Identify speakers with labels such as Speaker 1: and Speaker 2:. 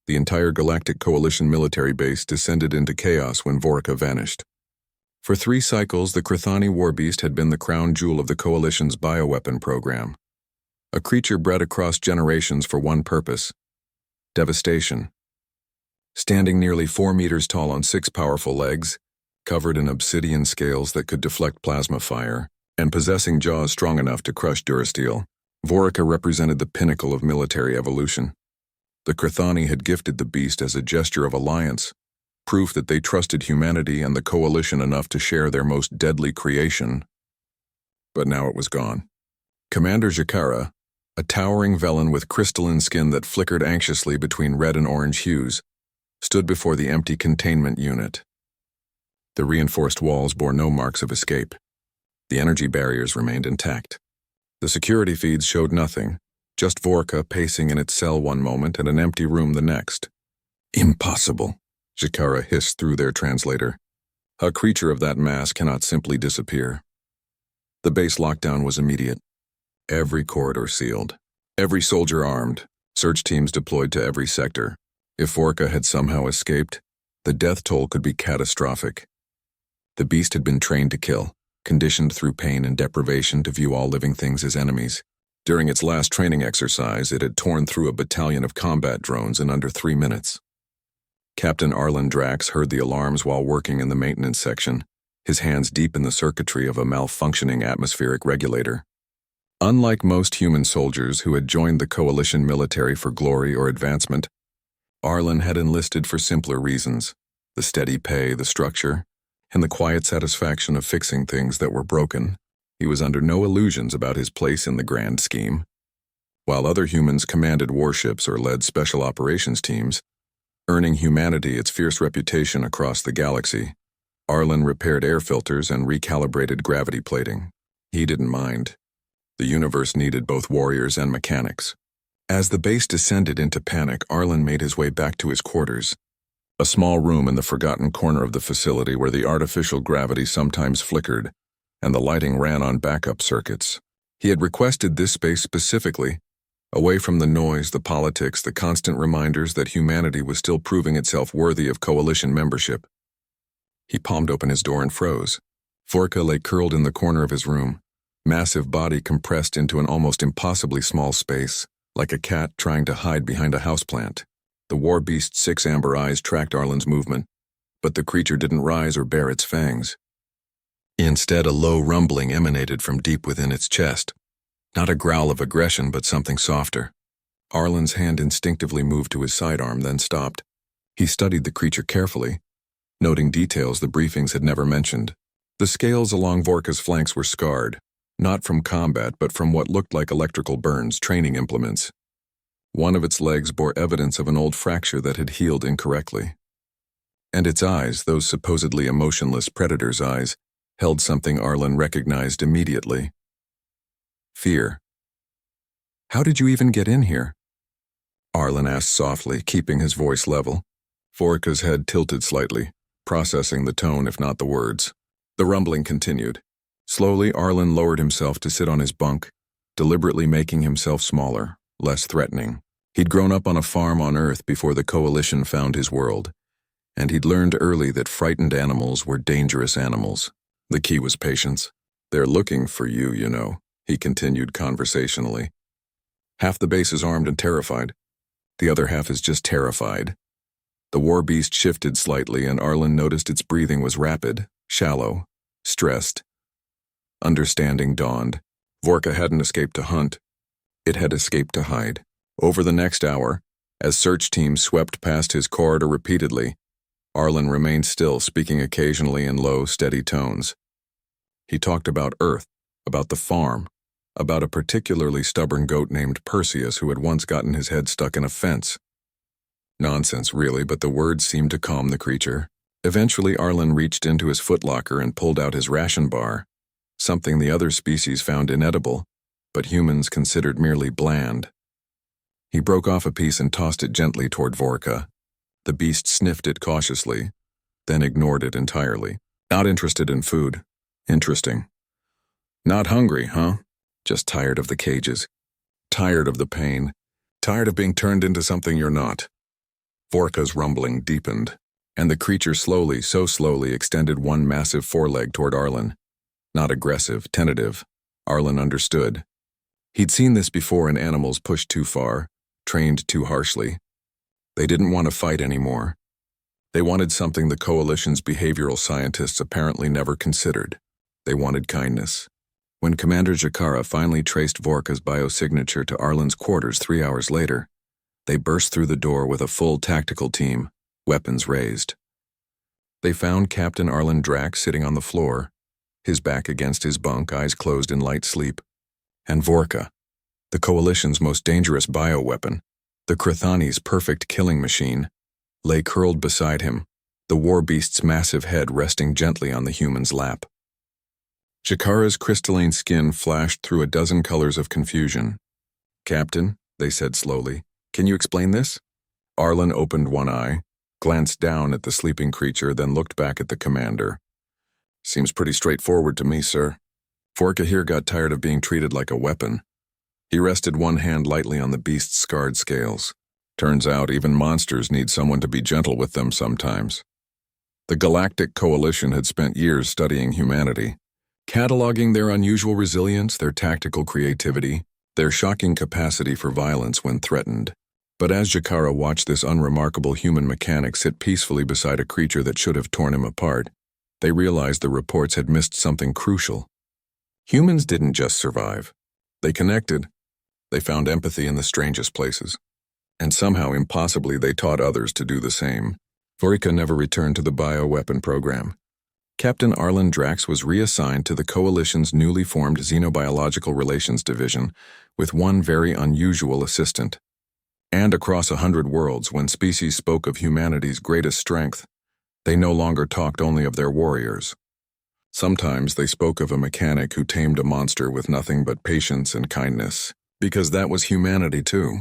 Speaker 1: The entire Galactic Coalition military base descended into chaos when Vorka vanished. For 3 cycles, the Chthoni warbeast had been the crown jewel of the Coalition's bioweapon program. A creature bred across generations for one purpose: devastation. Standing nearly 4 meters tall on 6 powerful legs, covered in obsidian scales that could deflect plasma fire, and possessing jaws strong enough to crush durasteel, Vorka represented the pinnacle of military evolution. The Chthoni had gifted the beast as a gesture of alliance, proof that they trusted humanity and the Coalition enough to share their most deadly creation. But now it was gone. Commander Jakara, a towering Velen with crystalline skin that flickered anxiously between red and orange hues, stood before the empty containment unit. The reinforced walls bore no marks of escape. The energy barriers remained intact. The security feeds showed nothing, just Vorka pacing in its cell one moment and an empty room the next. "Impossible," Jakara hissed through their translator. "A creature of that mass cannot simply disappear." The base lockdown was immediate. Every corridor sealed. Every soldier armed. Search teams deployed to every sector. If Vorka had somehow escaped, the death toll could be catastrophic. The beast had been trained to kill, conditioned through pain and deprivation to view all living things as enemies. During its last training exercise, it had torn through a battalion of combat drones in under 3 minutes. Captain Arlen Drax heard the alarms while working in the maintenance section, his hands deep in the circuitry of a malfunctioning atmospheric regulator. Unlike most human soldiers who had joined the Coalition military for glory or advancement, Arlen had enlisted for simpler reasons: the steady pay, the structure, and the quiet satisfaction of fixing things that were broken. He was under no illusions about his place in the grand scheme. While other humans commanded warships or led special operations teams, earning humanity its fierce reputation across the galaxy, Arlen repaired air filters and recalibrated gravity plating. He didn't mind. The universe needed both warriors and mechanics. As the base descended into panic, Arlen made his way back to his quarters, a small room in the forgotten corner of the facility where the artificial gravity sometimes flickered and the lighting ran on backup circuits. He had requested this space specifically, away from the noise, the politics, the constant reminders that humanity was still proving itself worthy of Coalition membership. He palmed open his door and froze. Vorka lay curled in the corner of his room, massive body compressed into an almost impossibly small space, like a cat trying to hide behind a houseplant. The war beast's 6 amber eyes tracked Arlen's movement, but the creature didn't rise or bare its fangs. Instead, a low rumbling emanated from deep within its chest. Not a growl of aggression, but something softer. Arlen's hand instinctively moved to his sidearm, then stopped. He studied the creature carefully, noting details the briefings had never mentioned. The scales along Vorka's flanks were scarred, not from combat but from what looked like electrical burns, training implements. One of its legs bore evidence of an old fracture that had healed incorrectly. And its eyes, those supposedly emotionless predator's eyes, held something Arlen recognized immediately: fear. "How did you even get in here?" Arlen asked softly, keeping his voice level. Vorka's head tilted slightly, processing the tone if not the words. The rumbling continued. Slowly, Arlen lowered himself to sit on his bunk, deliberately making himself smaller, less threatening. He'd grown up on a farm on Earth before the Coalition found his world, and he'd learned early that frightened animals were dangerous animals. The key was patience. "They're looking for you, you know," he continued conversationally. "Half the base is armed and terrified. The other half is just terrified." The war beast shifted slightly, and Arlen noticed its breathing was rapid, shallow, stressed. Understanding dawned. Vorka hadn't escaped to hunt. It had escaped to hide. Over the next hour, as search teams swept past his corridor repeatedly, Arlen remained still, speaking occasionally in low, steady tones. He talked about Earth, about the farm, about a particularly stubborn goat named Perseus who had once gotten his head stuck in a fence. Nonsense, really, but the words seemed to calm the creature. Eventually, Arlen reached into his footlocker and pulled out his ration bar, something the other species found inedible, but humans considered merely bland. He broke off a piece and tossed it gently toward Vorka. The beast sniffed it cautiously, then ignored it entirely. "Not interested in food. Interesting. Not hungry, huh? Just tired of the cages. Tired of the pain. Tired of being turned into something you're not." Vorka's rumbling deepened, and the creature slowly, so slowly, extended one massive foreleg toward Arlen. Not aggressive, tentative. Arlen understood. He'd seen this before in animals pushed too far, trained too harshly. They didn't want to fight anymore. They wanted something the Coalition's behavioral scientists apparently never considered. They wanted kindness. When Commander Jakara finally traced Vorka's biosignature to Arlen's quarters 3 hours later, they burst through the door with a full tactical team, weapons raised. They found Captain Arlen Drax sitting on the floor, his back against his bunk, eyes closed in light sleep. And Vorka, the Coalition's most dangerous bioweapon, the Chthoni's perfect killing machine, lay curled beside him, the war beast's massive head resting gently on the human's lap. Jakara's crystalline skin flashed through a dozen colors of confusion. "Captain," they said slowly, "can you explain this?" Arlen opened one eye, glanced down at the sleeping creature, then looked back at the commander. "Seems pretty straightforward to me, sir. Vorka here got tired of being treated like a weapon." He rested one hand lightly on the beast's scarred scales. "Turns out even monsters need someone to be gentle with them sometimes." The Galactic Coalition had spent years studying humanity, cataloging their unusual resilience, their tactical creativity, their shocking capacity for violence when threatened. But as Jakara watched this unremarkable human mechanic sit peacefully beside a creature that should have torn him apart, they realized the reports had missed something crucial. Humans didn't just survive. They connected. They found empathy in the strangest places. And somehow, impossibly, they taught others to do the same. Vorka never returned to the bioweapon program. Captain Arlen Drax was reassigned to the Coalition's newly formed Xenobiological Relations Division with one very unusual assistant. And across 100 worlds, when species spoke of humanity's greatest strength, they no longer talked only of their warriors. Sometimes they spoke of a mechanic who tamed a monster with nothing but patience and kindness, because that was humanity too.